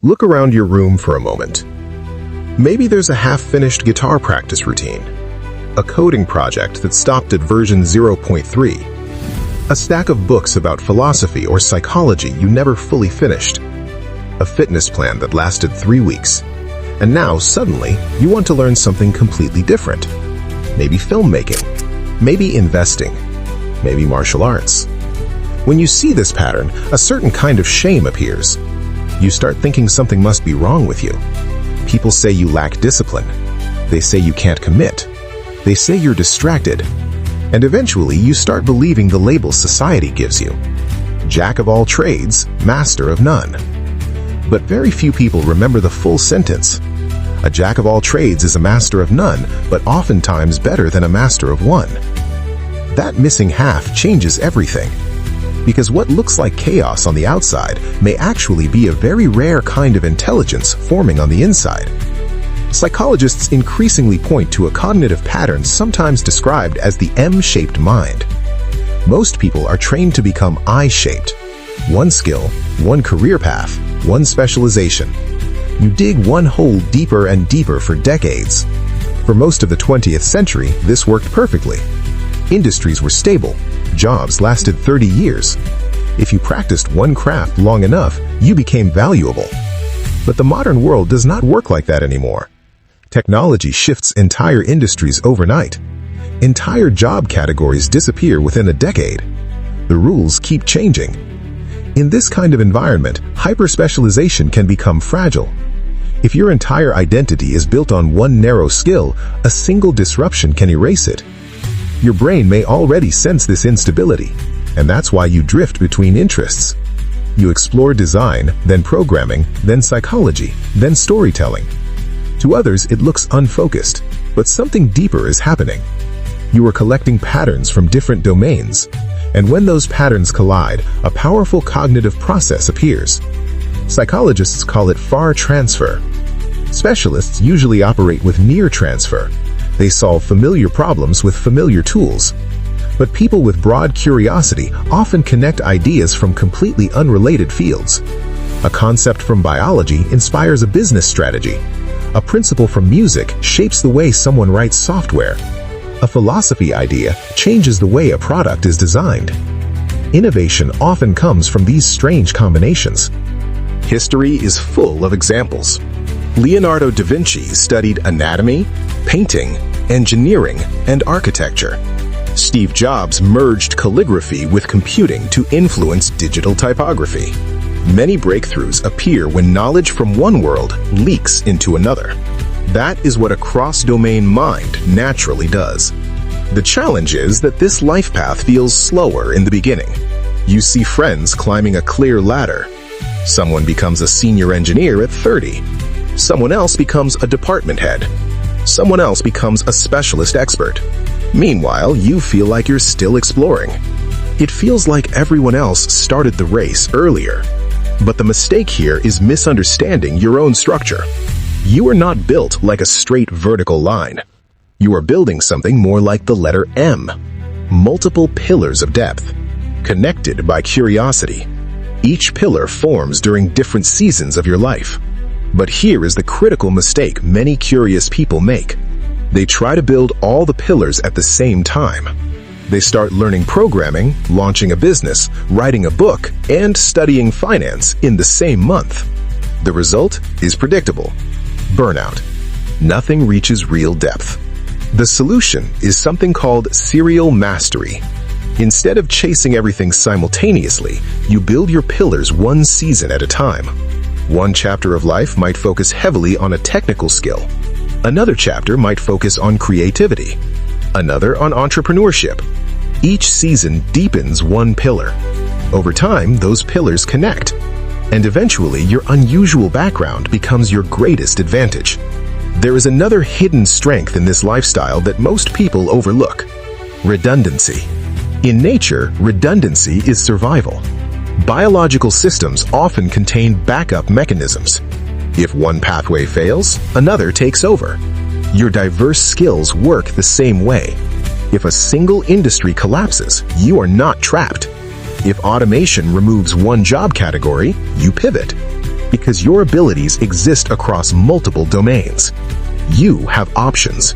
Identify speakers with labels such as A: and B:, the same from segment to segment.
A: Look around your room for a moment. Maybe there's a half-finished guitar practice routine, a coding project that stopped at version 0.3, a stack of books about philosophy or psychology you never fully finished, a fitness plan that lasted 3 weeks, and now suddenly you want to learn something completely different. Maybe filmmaking, maybe investing, maybe martial arts. When you see this pattern, a certain kind of shame appears. You start thinking something must be wrong with you. People say you lack discipline. They say you can't commit. They say you're distracted. And eventually you start believing the label society gives you. Jack of all trades, master of none. But very few people remember the full sentence. A jack of all trades is a master of none, but oftentimes better than a master of one. That missing half changes everything. Because what looks like chaos on the outside may actually be a very rare kind of intelligence forming on the inside. Psychologists increasingly point to a cognitive pattern sometimes described as the M-shaped mind. Most people are trained to become I-shaped. One skill, one career path, one specialization. You dig one hole deeper and deeper for decades. For most of the 20th century, this worked perfectly. Industries were stable. Jobs lasted 30 years. If you practiced one craft long enough, you became valuable. But the modern world does not work like that anymore. Technology shifts entire industries overnight. Entire job categories disappear within a decade. The rules keep changing. In this kind of environment, hyper-specialization can become fragile. If your entire identity is built on one narrow skill, a single disruption can erase it. Your brain may already sense this instability, and that's why you drift between interests. You explore design, then programming, then psychology, then storytelling. To others, it looks unfocused, but something deeper is happening. You are collecting patterns from different domains, and when those patterns collide, a powerful cognitive process appears. Psychologists call it far transfer. Specialists usually operate with near transfer. They solve familiar problems with familiar tools. But people with broad curiosity often connect ideas from completely unrelated fields. A concept from biology inspires a business strategy. A principle from music shapes the way someone writes software. A philosophy idea changes the way a product is designed. Innovation often comes from these strange combinations. History is full of examples. Leonardo da Vinci studied anatomy, painting, engineering, and architecture. Steve Jobs merged calligraphy with computing to influence digital typography. Many breakthroughs appear when knowledge from one world leaks into another. That is what a cross-domain mind naturally does. The challenge is that this life path feels slower in the beginning. You see friends climbing a clear ladder. Someone becomes a senior engineer at 30. Someone else becomes a department head. Someone else becomes a specialist expert. Meanwhile, you feel like you're still exploring. It feels like everyone else started the race earlier. But the mistake here is misunderstanding your own structure. You are not built like a straight vertical line. You are building something more like the letter M. Multiple pillars of depth, connected by curiosity. Each pillar forms during different seasons of your life. But here is the critical mistake many curious people make. They try to build all the pillars at the same time. They start learning programming, launching a business, writing a book, and studying finance in the same month. The result is predictable: burnout. Nothing reaches real depth. The solution is something called serial mastery. Instead of chasing everything simultaneously, you build your pillars one season at a time. One chapter of life might focus heavily on a technical skill. Another chapter might focus on creativity. Another on entrepreneurship. Each season deepens one pillar. Over time, those pillars connect. And eventually, your unusual background becomes your greatest advantage. There is another hidden strength in this lifestyle that most people overlook: redundancy. In nature, redundancy is survival. Biological systems often contain backup mechanisms. If one pathway fails, another takes over. Your diverse skills work the same way. If a single industry collapses, you are not trapped. If automation removes one job category, you pivot. because your abilities exist across multiple domains. You have options.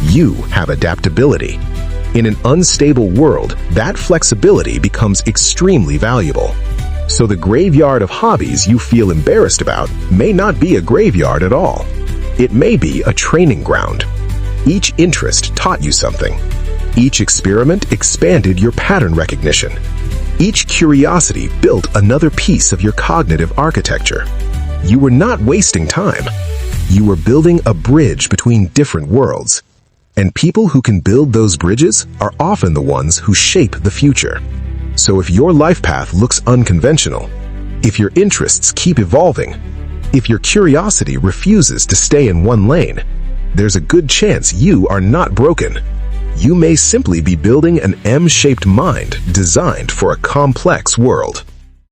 A: You have adaptability. In an unstable world, that flexibility becomes extremely valuable. So the graveyard of hobbies you feel embarrassed about may not be a graveyard at all. It may be a training ground. Each interest taught you something. Each experiment expanded your pattern recognition. Each curiosity built another piece of your cognitive architecture. You were not wasting time. You were building a bridge between different worlds. And people who can build those bridges are often the ones who shape the future. So if your life path looks unconventional, if your interests keep evolving, if your curiosity refuses to stay in one lane, there's a good chance you are not broken. You may simply be building an M-shaped mind designed for a complex world.